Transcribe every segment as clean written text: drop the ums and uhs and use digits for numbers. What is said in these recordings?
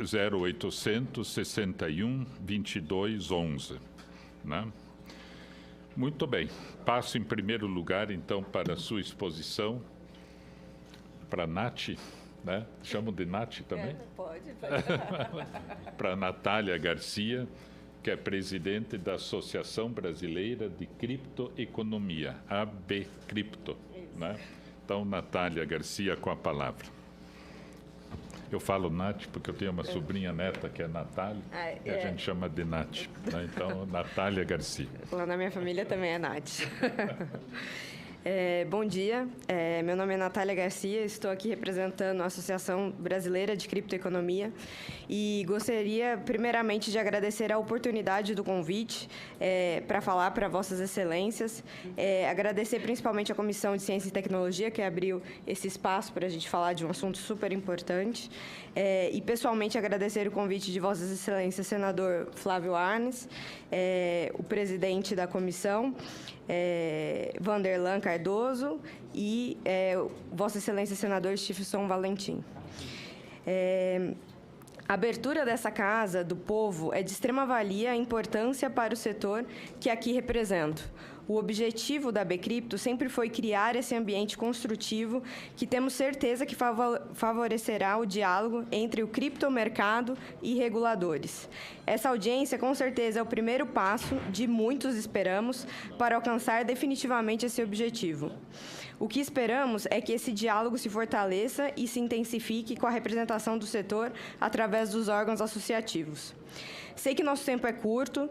0800 61 22 11, né? Muito bem. Passo em primeiro lugar, então, para a sua exposição, para a Nath, né? Chamo de Nath também? Pode. Para a Natália Garcia, que é presidente da Associação Brasileira de Criptoeconomia, ABCripto, né? Então, Natália Garcia, com a palavra. Eu falo Nath porque eu tenho uma sobrinha neta que é Natália, e a gente chama de Nath, né? Então, Natália Garcia. Lá na minha família também é Nath. Bom dia, meu nome é Natália Garcia, estou aqui representando a Associação Brasileira de Criptoeconomia e gostaria, primeiramente, de agradecer a oportunidade do convite para falar para Vossas Excelências, agradecer principalmente a Comissão de Ciência e Tecnologia, que abriu esse espaço para a gente falar de um assunto super importante, e, pessoalmente, agradecer o convite de Vossas Excelências, senador Flávio Arnes, o presidente da comissão, Vanderlan Cardoso e Vossa Excelência Senador Stephenson Valentim. A abertura dessa Casa do Povo é de extrema valia e importância para o setor que aqui represento. O objetivo da ABCripto sempre foi criar esse ambiente construtivo que temos certeza que favorecerá o diálogo entre o criptomercado e reguladores. Essa audiência, com certeza, é o primeiro passo de muitos, esperamos, para alcançar definitivamente esse objetivo. O que esperamos é que esse diálogo se fortaleça e se intensifique com a representação do setor através dos órgãos associativos. Sei que nosso tempo é curto,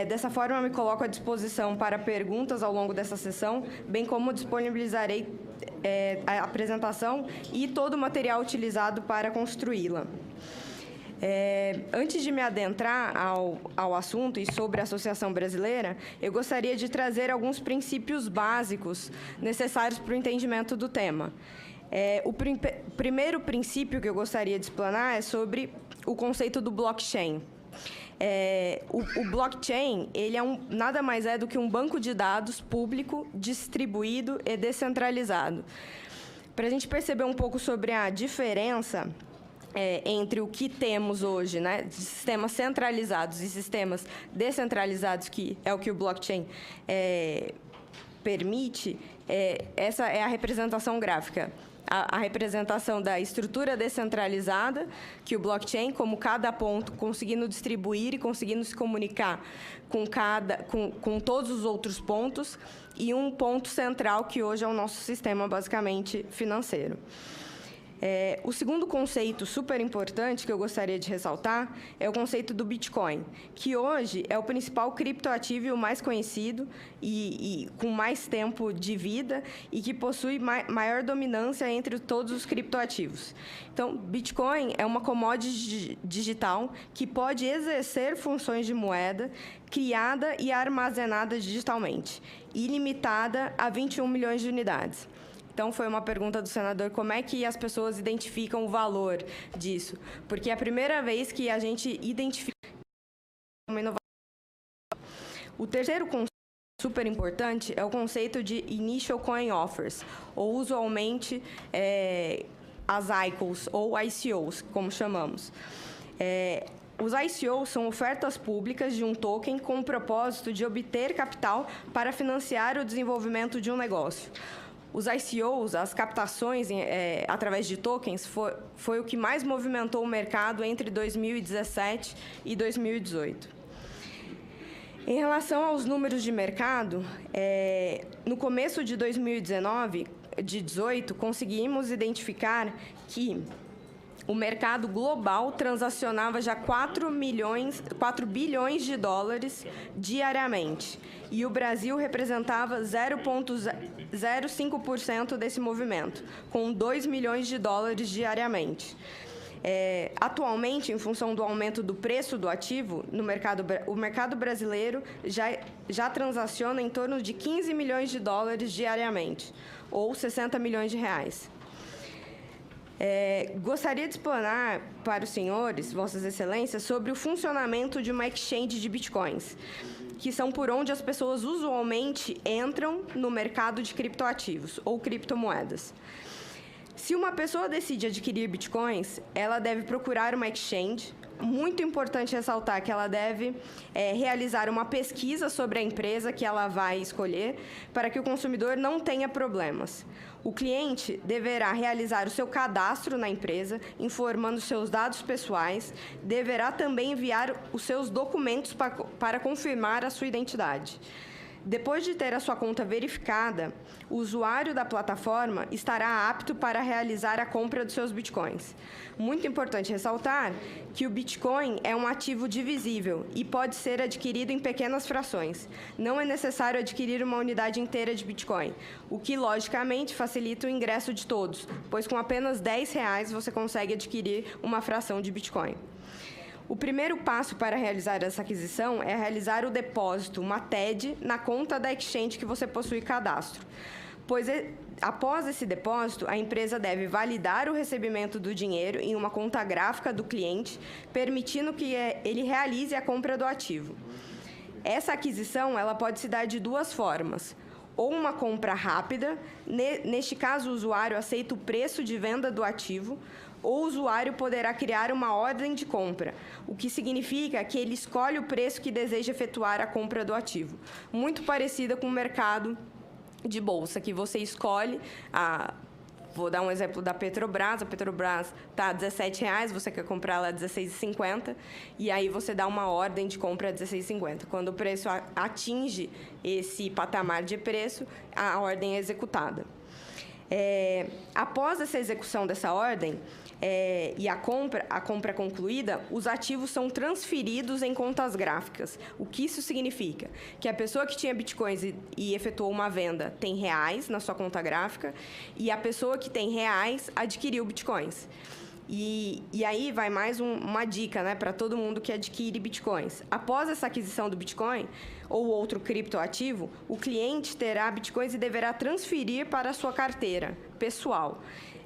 dessa forma eu me coloco à disposição para perguntas ao longo dessa sessão, bem como disponibilizarei a apresentação e todo o material utilizado para construí-la. Antes de me adentrar ao assunto e sobre a Associação Brasileira, eu gostaria de trazer alguns princípios básicos necessários para o entendimento do tema. O primeiro princípio que eu gostaria de explanar é sobre o conceito do blockchain. O blockchain, ele nada mais é do que um banco de dados público, distribuído e descentralizado. Para a gente perceber um pouco sobre a diferença entre o que temos hoje, né, de sistemas centralizados e sistemas descentralizados, que é o que o blockchain permite, essa é a representação gráfica. A representação da estrutura descentralizada, que o blockchain, como cada ponto, conseguindo distribuir e conseguindo se comunicar com todos os outros pontos, e um ponto central, que hoje é o nosso sistema, basicamente, financeiro. O segundo conceito super importante que eu gostaria de ressaltar é o conceito do Bitcoin, que hoje é o principal criptoativo e o mais conhecido e com mais tempo de vida e que possui maior dominância entre todos os criptoativos. Então, Bitcoin é uma commodity digital que pode exercer funções de moeda criada e armazenada digitalmente, ilimitada a 21 milhões de unidades. Então, foi uma pergunta do senador, como é que as pessoas identificam o valor disso? Porque é a primeira vez que a gente identifica uma inovação. O terceiro conceito super importante é o conceito de Initial Coin Offers, ou usualmente as ICOs, ou ICOs, como chamamos. Os ICOs são ofertas públicas de um token com o propósito de obter capital para financiar o desenvolvimento de um negócio. Os ICOs, as captações através de tokens, foi o que mais movimentou o mercado entre 2017 e 2018. Em relação aos números de mercado, no começo de 2018, conseguimos identificar que o mercado global transacionava já 4 bilhões de dólares diariamente. E o Brasil representava 0,05% desse movimento, com 2 milhões de dólares diariamente. Atualmente, em função do aumento do preço do ativo, o mercado brasileiro já transaciona em torno de 15 milhões de dólares diariamente, ou 60 milhões de reais. Gostaria de explanar para os senhores, Vossas Excelências, sobre o funcionamento de uma exchange de bitcoins, que são por onde as pessoas usualmente entram no mercado de criptoativos ou criptomoedas. Se uma pessoa decide adquirir bitcoins, ela deve procurar uma exchange. Muito importante ressaltar que ela deve realizar uma pesquisa sobre a empresa que ela vai escolher para que o consumidor não tenha problemas. O cliente deverá realizar o seu cadastro na empresa, informando seus dados pessoais, deverá também enviar os seus documentos para confirmar a sua identidade. Depois de ter a sua conta verificada, o usuário da plataforma estará apto para realizar a compra dos seus bitcoins. Muito importante ressaltar que o Bitcoin é um ativo divisível e pode ser adquirido em pequenas frações. Não é necessário adquirir uma unidade inteira de Bitcoin, o que, logicamente, facilita o ingresso de todos, pois com apenas R$10 você consegue adquirir uma fração de Bitcoin. O primeiro passo para realizar essa aquisição é realizar o depósito, uma TED, na conta da exchange que você possui cadastro. Pois, após esse depósito, a empresa deve validar o recebimento do dinheiro em uma conta gráfica do cliente, permitindo que ele realize a compra do ativo. Essa aquisição ela pode se dar de duas formas. Ou uma compra rápida, neste caso o usuário aceita o preço de venda do ativo, ou o usuário poderá criar uma ordem de compra, o que significa que ele escolhe o preço que deseja efetuar a compra do ativo. Muito parecida com o mercado de bolsa, que você escolhe vou dar um exemplo da Petrobras. A Petrobras está a R$17, você quer comprar ela a R$16,50, e aí você dá uma ordem de compra a R$16,50. Quando o preço atinge esse patamar de preço, a ordem é executada. Após essa execução dessa ordem e a compra concluída, os ativos são transferidos em contas gráficas. O que isso significa? Que a pessoa que tinha bitcoins e efetuou uma venda tem reais na sua conta gráfica, e a pessoa que tem reais adquiriu bitcoins. E aí vai mais uma dica, né, para todo mundo que adquire bitcoins. Após essa aquisição do bitcoin ou outro criptoativo, o cliente terá bitcoins e deverá transferir para a sua carteira pessoal.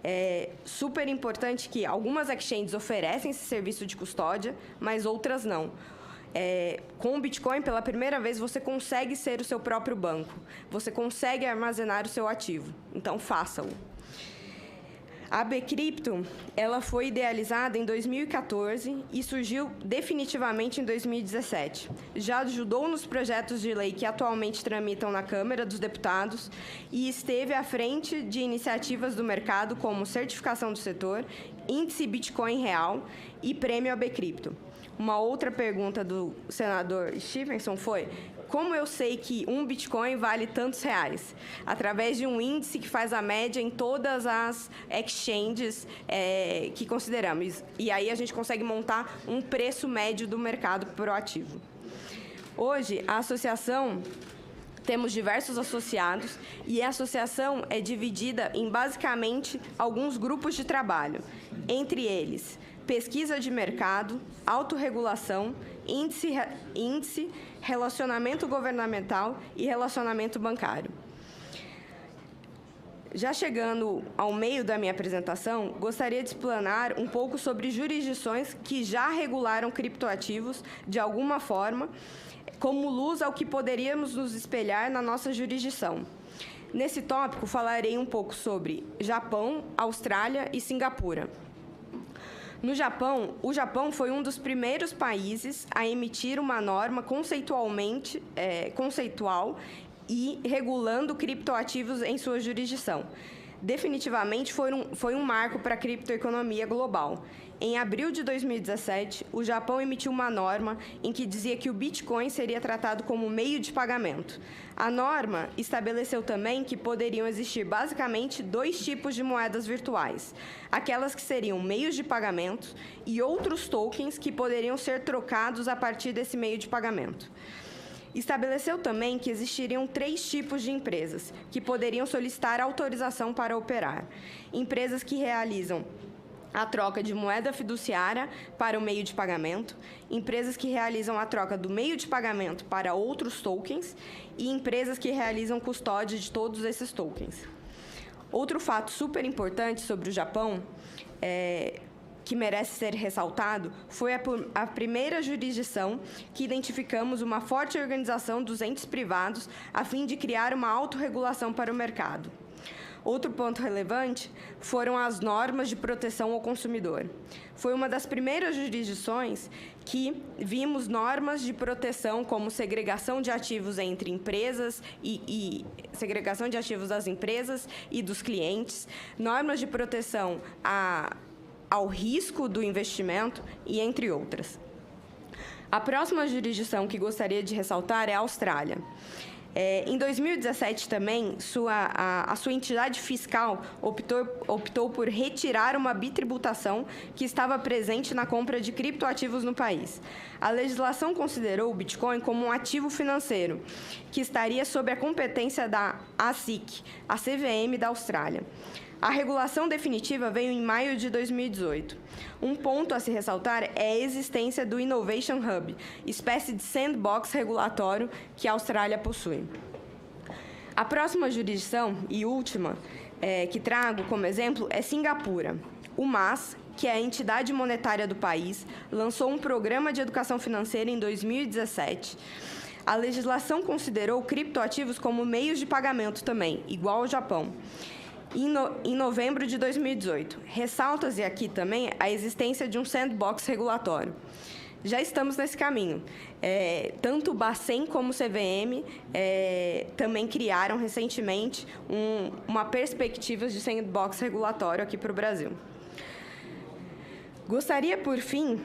É super importante que algumas exchanges oferecem esse serviço de custódia, mas outras não. Com o Bitcoin, pela primeira vez, você consegue ser o seu próprio banco. Você consegue armazenar o seu ativo. Então, faça-o. A Bcrypto, ela foi idealizada em 2014 e surgiu definitivamente em 2017. Já ajudou nos projetos de lei que atualmente tramitam na Câmara dos Deputados e esteve à frente de iniciativas do mercado como certificação do setor, índice Bitcoin real e prêmio Bcrypto. Uma outra pergunta do senador Stevenson foi: como eu sei que um Bitcoin vale tantos reais? Através de um índice que faz a média em todas as exchanges que consideramos. E aí a gente consegue montar um preço médio do mercado para o ativo. Hoje, a associação, temos diversos associados, e a associação é dividida em, basicamente, alguns grupos de trabalho. Entre eles, pesquisa de mercado, autorregulação, índice, relacionamento governamental e relacionamento bancário. Já chegando ao meio da minha apresentação, gostaria de explanar um pouco sobre jurisdições que já regularam criptoativos de alguma forma, como luz ao que poderíamos nos espelhar na nossa jurisdição. Nesse tópico, falarei um pouco sobre Japão, Austrália e Singapura. No Japão, o Japão foi um dos primeiros países a emitir uma norma conceitual e regulando criptoativos em sua jurisdição. Definitivamente foi um marco para a criptoeconomia global. Em abril de 2017, o Japão emitiu uma norma em que dizia que o Bitcoin seria tratado como meio de pagamento. A norma estabeleceu também que poderiam existir basicamente dois tipos de moedas virtuais: aquelas que seriam meios de pagamento e outros tokens que poderiam ser trocados a partir desse meio de pagamento. Estabeleceu também que existiriam 3 tipos de empresas que poderiam solicitar autorização para operar: empresas que realizam a troca de moeda fiduciária para o meio de pagamento, empresas que realizam a troca do meio de pagamento para outros tokens e empresas que realizam custódia de todos esses tokens. Outro fato super importante sobre o Japão, que merece ser ressaltado, foi a primeira jurisdição que identificamos uma forte organização dos entes privados a fim de criar uma autorregulação para o mercado. Outro ponto relevante foram as normas de proteção ao consumidor. Foi uma das primeiras jurisdições que vimos normas de proteção como segregação de ativos entre empresas e segregação de ativos das empresas e dos clientes, normas de proteção ao risco do investimento e entre outras. A próxima jurisdição que gostaria de ressaltar é a Austrália. Em 2017 também, a sua entidade fiscal optou por retirar uma bitributação que estava presente na compra de criptoativos no país. A legislação considerou o Bitcoin como um ativo financeiro, que estaria sob a competência da ASIC, a CVM da Austrália. A regulação definitiva veio em maio de 2018. Um ponto a se ressaltar é a existência do Innovation Hub, espécie de sandbox regulatório que a Austrália possui. A próxima jurisdição e última que trago como exemplo é Singapura. O MAS, que é a entidade monetária do país, lançou um programa de educação financeira em 2017. A legislação considerou criptoativos como meios de pagamento também, igual ao Japão. Em novembro de 2018. Ressalta-se aqui também a existência de um sandbox regulatório. Já estamos nesse caminho. Tanto o Bacen como o CVM também criaram recentemente uma perspectiva de sandbox regulatório aqui para o Brasil. Gostaria, por fim,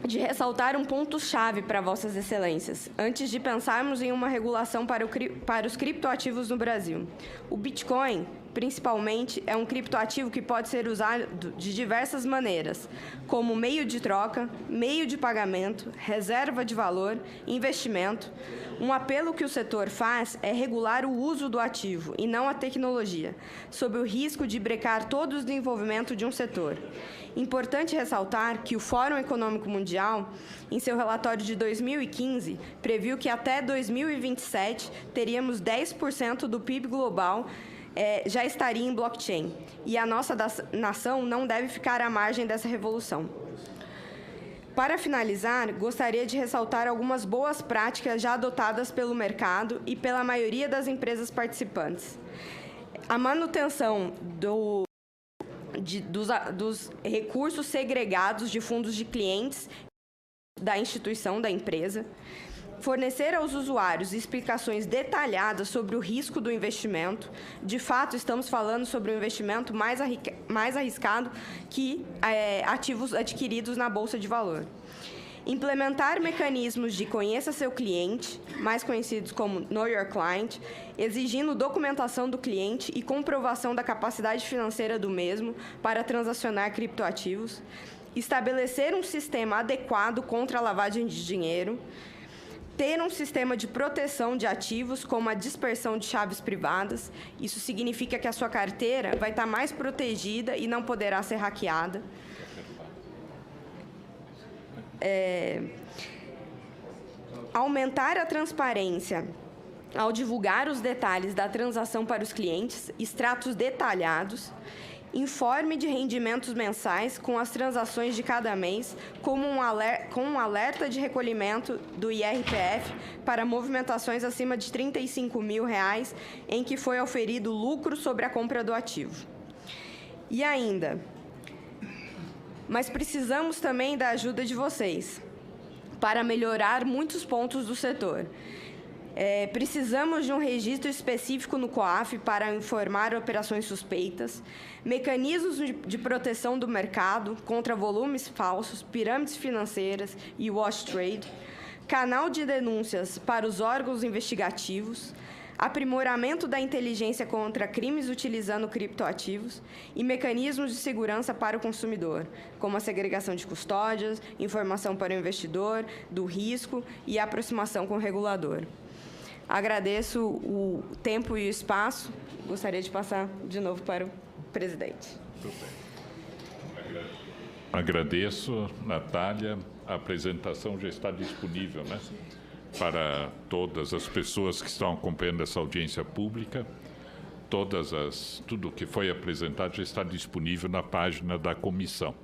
de ressaltar um ponto-chave para Vossas Excelências, antes de pensarmos em uma regulação para os criptoativos no Brasil. O Bitcoin, principalmente, é um criptoativo que pode ser usado de diversas maneiras, como meio de troca, meio de pagamento, reserva de valor, investimento. Um apelo que o setor faz é regular o uso do ativo e não a tecnologia, sob o risco de brecar todo o desenvolvimento de um setor. Importante ressaltar que o Fórum Econômico Mundial, em seu relatório de 2015, previu que até 2027 teríamos 10% do PIB global já estaria em blockchain, e a nossa nação não deve ficar à margem dessa revolução. Para finalizar, gostaria de ressaltar algumas boas práticas já adotadas pelo mercado e pela maioria das empresas participantes. A manutenção dos recursos segregados de fundos de clientes da instituição, da empresa, fornecer aos usuários explicações detalhadas sobre o risco do investimento. De fato, estamos falando sobre um investimento mais arriscado que ativos adquiridos na Bolsa de Valor. Implementar mecanismos de conheça seu cliente, mais conhecidos como Know Your Client, exigindo documentação do cliente e comprovação da capacidade financeira do mesmo para transacionar criptoativos. Estabelecer um sistema adequado contra a lavagem de dinheiro. Ter um sistema de proteção de ativos, como a dispersão de chaves privadas. Isso significa que a sua carteira vai estar mais protegida e não poderá ser hackeada. Aumentar a transparência ao divulgar os detalhes da transação para os clientes, extratos detalhados. Informe de rendimentos mensais com as transações de cada mês, com um alerta de recolhimento do IRPF para movimentações acima de R$ 35.000 em que foi auferido lucro sobre a compra do ativo. E ainda, mas precisamos também da ajuda de vocês para melhorar muitos pontos do setor. Precisamos de um registro específico no COAF para informar operações suspeitas, mecanismos de proteção do mercado contra volumes falsos, pirâmides financeiras e wash trade, canal de denúncias para os órgãos investigativos, aprimoramento da inteligência contra crimes utilizando criptoativos e mecanismos de segurança para o consumidor, como a segregação de custódias, informação para o investidor, do risco e a aproximação com o regulador. Agradeço o tempo e o espaço. Gostaria de passar de novo para o presidente. Muito bem. Agradeço, Natália. A apresentação já está disponível, né, para todas as pessoas que estão acompanhando essa audiência pública. Tudo que foi apresentado já está disponível na página da comissão.